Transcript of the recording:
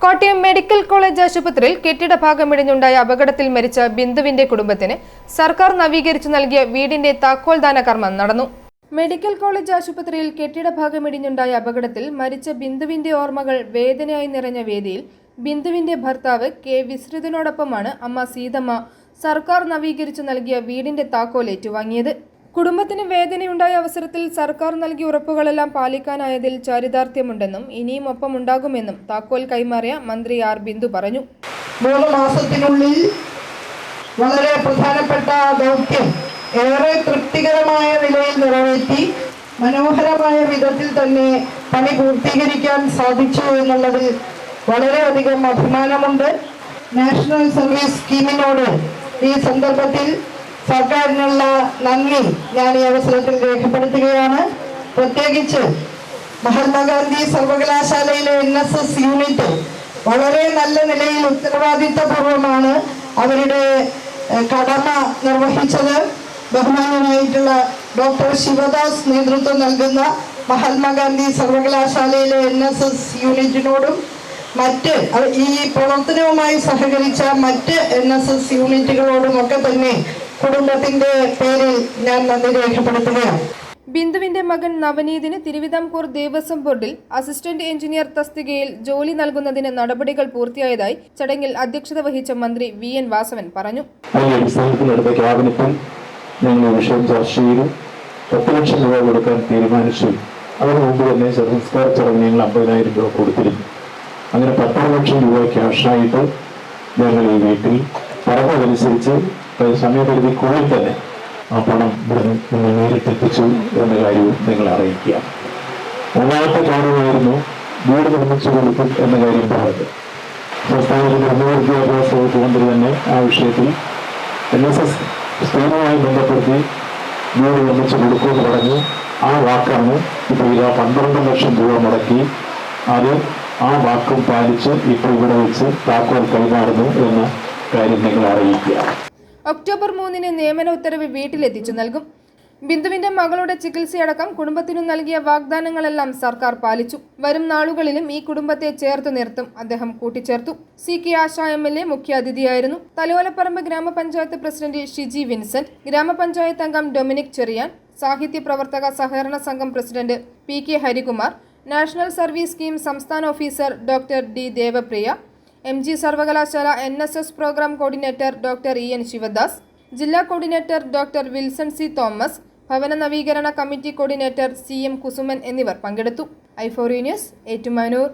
Kottayam medical college ആശുപത്രിയിൽ കെട്ടിട ഭാഗമിടിഞ്ഞുണ്ടായ അപകടത്തിൽ മരിച്ച ബിന്ദുവിന്റെ കുടുംബത്തിന് സർക്കാർ നവീകരിച്ചു നൽകിയ വീടിന്റെ താക്കോൽദാന കർമ്മം നടന്നു. മെഡിക്കൽ കോളേജ് ആശുപത്രിയിൽ കെട്ടിട ഭാഗമിടിഞ്ഞുണ്ടായ അപകടത്തിൽ മരിച്ച ബിന്ദുവിന്റെ ഓർമ്മകൾ വേദനയായി നിറഞ്ഞ വേദിയിൽ ബിന്ദുവിന്റെ ഭർത്താവ് കെ വിസ്തൃതനോടൊപ്പമാണ് അമ്മ സീതമ്മ സർക്കാർ നവീകരിച്ചു നൽകിയ വീടിന്റെ താക്കോൽ ഏറ്റുവാങ്ങിയത്. കുടുംബത്തിന് വേദനയുണ്ടായ അവസരത്തിൽ സർക്കാർ നൽകിയ ഉറപ്പുകളെല്ലാം പാലിക്കാനായതിൽ ചാരിതാർത്ഥ്യമുണ്ടെന്നും ഇനിയും ഒപ്പമുണ്ടാകുമെന്നും താക്കോൽ കൈമാറിയ മന്ത്രി ആർ ബിന്ദു പറഞ്ഞു. 3 മാസത്തിനുള്ളിൽ വളരെ പ്രധാനപ്പെട്ട ദൗത്യം ഏറെ തൃപ്തികരമായ നിലയിൽ നിറവേറ്റി മനോഹരമായ വിധത്തിൽ തന്നെ പണി പൂർത്തീകരിക്കാൻ സാധിച്ചു എന്നുള്ളതിൽ വളരെയധികം അഭിമാനമുണ്ട്. നാഷണൽ സർവീസ് സ്കീമിനോട് ഈ സന്ദർഭത്തിൽ സർക്കാരിനുള്ള നന്ദി ഞാൻ ഈ അവസരത്തിൽ രേഖപ്പെടുത്തുകയാണ്. പ്രത്യേകിച്ച് മഹാത്മാഗാന്ധി സർവകലാശാലയിലെ NSS യൂണിറ്റ് വളരെ നല്ല നിലയിൽ ഉത്തരവാദിത്തപൂർവമാണ് അവരുടെ കടമ നിർവഹിച്ചത്. ബഹുമാനനായിട്ടുള്ള ഡോക്ടർ ശിവദാസ് നേതൃത്വം നൽകുന്ന മഹാത്മാഗാന്ധി സർവകലാശാലയിലെ NSS യൂണിറ്റിനോടും മറ്റ് ഈ പ്രവർത്തനവുമായി സഹകരിച്ച മറ്റ് NSS യൂണിറ്റുകളോടും ഒക്കെ തന്നെ കുടുംബത്തിന്റെ പേരിൽ ഞാൻ നന്ദി രേഖപ്പെടുത്തുകയാണ്. ബിന്ദുവിന്റെ മകൻ നവനീതിന് തിരുവിതാംകൂർ ദേവസ്വം ബോർഡിൽ അസിസ്റ്റന്റ് എഞ്ചിനീയർ തസ്തികയിൽ ജോലി നൽകുന്നതിന് നടപടികൾ പൂർത്തിയായതായി ചടങ്ങിൽ അധ്യക്ഷത വഹിച്ച മന്ത്രി VN വാസവൻ പറഞ്ഞു. വിഷയം ചർച്ച ചെയ്തു. 10 ലക്ഷം രൂപ കൊടുക്കാൻ തീരുമാനിച്ചു. അതിനു മുമ്പ് തന്നെ സംസ്കാര ചടങ്ങ് ഞങ്ങൾ 50,000 രൂപ കൊടുത്തിരുന്നു. അങ്ങനെ 10 ലക്ഷം രൂപ ക്യാഷായിട്ട് ഞങ്ങൾ ഈ വീട്ടിൽ പറഞ്ഞതനുസരിച്ച് സമയപരിധിക്കുള്ളിൽ തന്നെ ആ പണം നിങ്ങൾ നേരിട്ടെത്തിച്ചു എന്ന കാര്യവും നിങ്ങളെ അറിയിക്കുക. 3ാമത്തെ കാര്യമായിരുന്നു വീട് നിർമ്മിച്ചു കൊടുക്കും എന്ന കാര്യം പറഞ്ഞത്. സംസ്ഥാനത്തിന്റെ ഉന്നത വിദ്യാഭ്യാസ വകുപ്പ് മന്ത്രി തന്നെ ആ വിഷയത്തിൽ NSS സ്കീമുമായി ബന്ധപ്പെടുത്തി വീട് നിർമ്മിച്ചു കൊടുക്കുമെന്ന് പറഞ്ഞു. ആ വാക്കാണ് ഇപ്പോൾ ഇത് 12 ലക്ഷം രൂപ മുടക്കി അത് ആ വാക്കും പാലിച്ച് ഇപ്പോൾ ഇവിടെ വെച്ച് താക്കോൽ കൈമാറുന്നു എന്ന കാര്യം നിങ്ങൾ അറിയിക്കുക. ഒക്ടോബർ 3-ന് നിയമന ഉത്തരവ് വീട്ടിലെത്തിച്ചു നൽകും. ബിന്ദുവിന്റെ മകളുടെ ചികിത്സയടക്കം കുടുംബത്തിനു നൽകിയ വാഗ്ദാനങ്ങളെല്ലാം സർക്കാർ പാലിച്ചു. വരും നാളുകളിലും ഈ കുടുംബത്തെ ചേർത്ത് നിർത്തും അദ്ദേഹം കൂട്ടിച്ചേർത്തു. CK ആശ MLA മുഖ്യാതിഥിയായിരുന്നു. തലയോലപ്പറമ്പ് ഗ്രാമപഞ്ചായത്ത് പ്രസിഡന്റ് ഷിജി വിൻസെന്റ്, ഗ്രാമപഞ്ചായത്ത് അംഗം ഡൊമിനിക് ചെറിയാൻ, സാഹിത്യ പ്രവർത്തക സഹകരണ സംഘം president PK Harikumar, national service scheme സംസ്ഥാന officer doctor D Devapriya, MG സർവകലാശാല NSS programme coordinator doctor EN Sivadas, ജില്ലാ coordinator doctor Wilson C Thomas, ഭവന നവീകരണ കമ്മിറ്റി കോർഡിനേറ്റർ CM കുസുമൻ എന്നിവർ പങ്കെടുത്തു. i4 news, Ettumanoor.